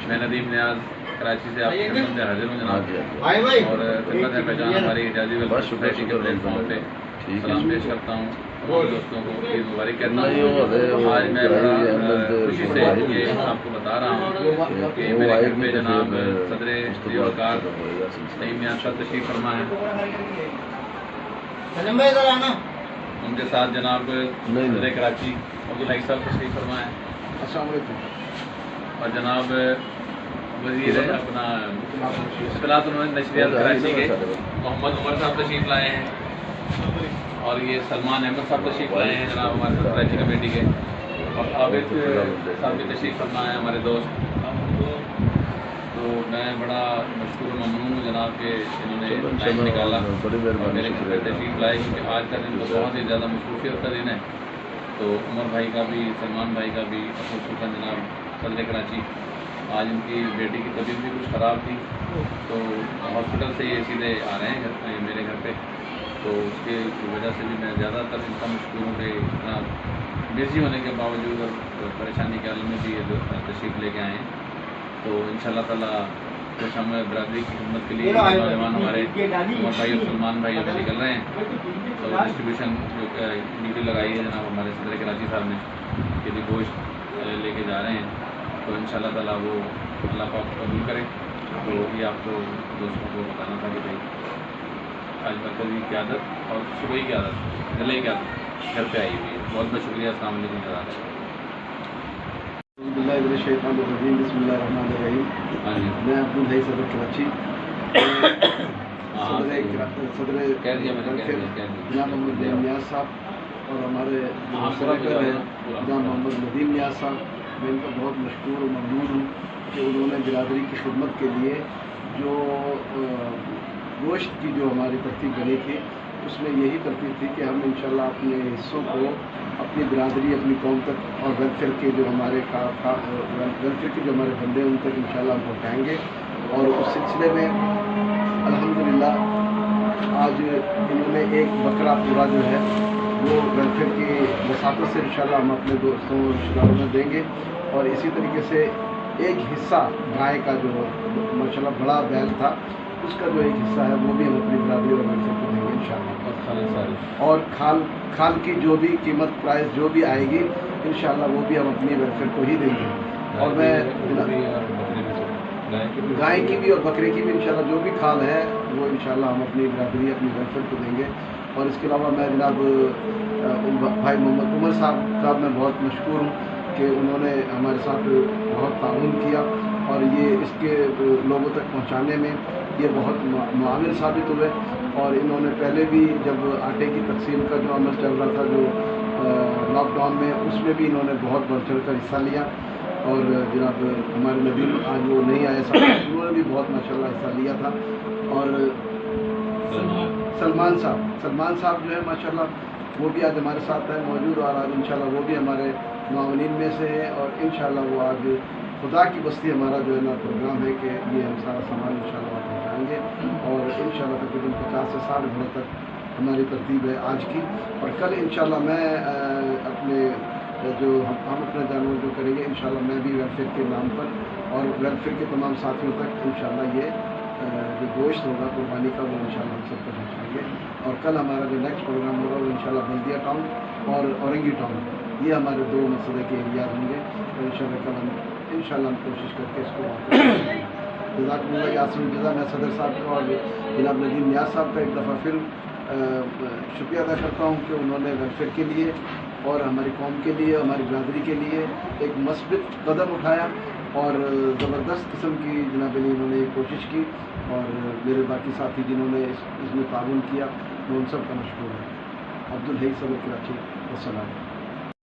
میں ندیم نیاز کراچی سے آپ کی خدمت میں حاضر ہوں جناب، اور خدمت ہے پہچان ہماری اعجازی ویلفیئر سوسائٹی کے پلیٹ فارم پہ سلام پیش کرتا ہوں تمام دوستوں کو، عید مبارک کہتا ہوں۔ آج میں بڑا خوشی سے یہ آپ کو بتا رہا ہوں کہ میرے گھر پہ جناب صدر وقار نعیم نیاز صاحب تشریف فرما ہے، ان کے ساتھ جناب صدر کراچی عبدالحی صاحب تشریف فرما ہے، السلام علیکم، اور جناب وزیر اپنا اطلاعات نشریات کراچی کے محمد عمر صاحب تشریف لائے ہیں، اور یہ سلمان احمد صاحب تشریف لائے ہیں جناب ہمارے ساتھ کراچی کمیٹی کے، اور عابد صاحب بھی تشریف فرما ہے ہمارے دوست۔ تو میں بڑا مشکور و ممنون ہوں جناب کہ انہوں نے ٹائم نکالا میرے گھر پہ تشریف لائے، کیونکہ آج کا دن تو بہت ہی زیادہ مصروفیت کا دن ہے۔ تو عمر بھائی کا بھی، سلمان بھائی کا بھی، خصوصاً جناب صدر کراچی، آج ان کی بیٹی کی طبیعت بھی کچھ خراب تھی، تو ہاسپٹل سے یہ سیدھے آ رہے ہیں میرے گھر پہ، تو اس کی وجہ سے بھی میں زیادہ تر ان کا مشکور ہوں کہ اتنا بزی ہونے کے باوجود اور پریشانی کے عالم میں بھی یہ تشریف لے کے آئے ہیں۔ تو انشاءاللہ تعالیٰ کچھ ہم برادری کی خدمت کے لیے نوجوان ہمارے عمر بھائی اور سلمان بھائی ابھی نکل رہے ہیں، تو ڈسٹریبیوشن جو ڈیوٹی لگائی ہے جناب ہمارے صدر کراچی صاحب نے کہ بھی گوشت لے کے جا رہے ہیں، تو انشاءاللہ تعالیٰ وہ اللہ پاک قبول کرے۔ تو یہ آپ کو دوستوں کو بتانا تھا کہ بھائی آج مرکزی قیادت اور صوبائی قیادت ضلعی قیادت گھر پہ آئی ہوئی ہے۔ بہت بہت شکریہ، السلام علیکم جناب۔ بسم اللہ الرحمن الرحیم۔ میں عبدالحی صدر کراچی، صدر جناب محمد نعیم نیاز صاحب اور ہمارے سینیٹر ہیں جناب محمد ندیم نیاز صاحب، میں ان کا بہت مشکور و ممنون ہوں کہ انہوں نے برادری کی خدمت کے لیے جو گوشت کی جو ہماری ترتیب بنی تھی اس میں یہی ترتیب تھی کہ ہم انشاءاللہ اپنے حصوں کو اپنی برادری، اپنی قوم تک اور ویلفیئر کے جو ہمارے ویلفیئر کے جو ہمارے بندے ہیں ان تک انشاءاللہ ہم پہنچائیں گے۔ اور اس سلسلے میں الحمدللہ آج انہوں نے ایک بکرا پورا جو ہے وہ ویلفیئر کی وساطت سے انشاءاللہ ہم اپنے دوستوں اور رشتہ داروں میں دیں گے، اور اسی طریقے سے ایک حصہ گائے کا جو ماشاءاللہ بڑا بیل تھا اس کا جو ایک حصہ ہے وہ بھی ہم اپنی برادری اور ویلفیئر کو دیں گے انشاءاللہ، اور کھال کی جو بھی قیمت پرائز جو بھی آئے گی انشاءاللہ وہ بھی ہم اپنی ویلفیئر کو ہی دیں گے، اور میں گائے کی بھی اور بکرے کی بھی انشاءاللہ جو بھی کھال ہے وہ انشاءاللہ ہم اپنی برادری اپنی ویلفیئر کو دیں گے۔ اور اس کے علاوہ میں جناب بھائی محمد عمر صاحب کا میں بہت مشکور ہوں کہ انہوں نے ہمارے ساتھ بہت تعاون کیا، اور یہ اس کے لوگوں تک پہنچانے میں یہ بہت معاون ثابت ہوئے، اور انہوں نے پہلے بھی جب آٹے کی تقسیم کا جو عمل چل رہا تھا جو لاک ڈاؤن میں، اس میں بھی انہوں نے بہت بڑھ چڑھ کر حصہ لیا، اور جناب ہمارے ندیم آج وہ نہیں آئے صاحب، انہوں نے بھی بہت ماشاءاللہ حصہ لیا تھا، اور سلمان صاحب جو ہے ماشاءاللہ وہ بھی آج ہمارے ساتھ ہیں موجود، اور آج انشاءاللہ وہ بھی ہمارے معاونین میں سے ہیں، اور انشاءاللہ وہ آج خدا کی بستی ہمارا جو ہے نا پروگرام ہے کہ یہ ہم سارا سامان انشاءاللہ وہاں پہنچائیں گے، اور انشاءاللہ تقریباً 50 سے 60 گھروں تک ہماری ترتیب ہے آج کی، اور کل انشاءاللہ میں اپنے جو ہم اپنے جانور جو کریں گے انشاءاللہ میں بھی ویلفیئر کے نام پر اور ویلفیئر کے تمام ساتھیوں تک انشاءاللہ یہ جو گوشت ہوگا قربانی کا وہ انشاءاللہ ہم سب کو پہنچائیں گے، اور کل ہمارا جو نیکسٹ پروگرام ہوگا وہ انشاءاللہ بلدیہ ٹاؤن اور اورنگی ٹاؤن، یہ ہمارے دو مسئلے کے ایریاز ہوں گے، تو انشاءاللہ کل ہم کوشش کر کے اس کو جزاک اللہ یاسر جزا۔ میں صدر صاحب کو اور جناب ندیم نیاز صاحب کا ایک دفعہ پھر شکریہ ادا کرتا ہوں کہ انہوں نے ویلفیئر کے لیے اور ہماری قوم کے لیے، ہماری برادری کے لیے ایک مثبت قدم اٹھایا، اور زبردست قسم کی جناب انہوں نے کوشش کی، اور میرے باقی ساتھی جنہوں نے اس میں تعاون کیا میں ان سب کا مشکور ہوں۔ عبدالحی صدر کراچی، السلام۔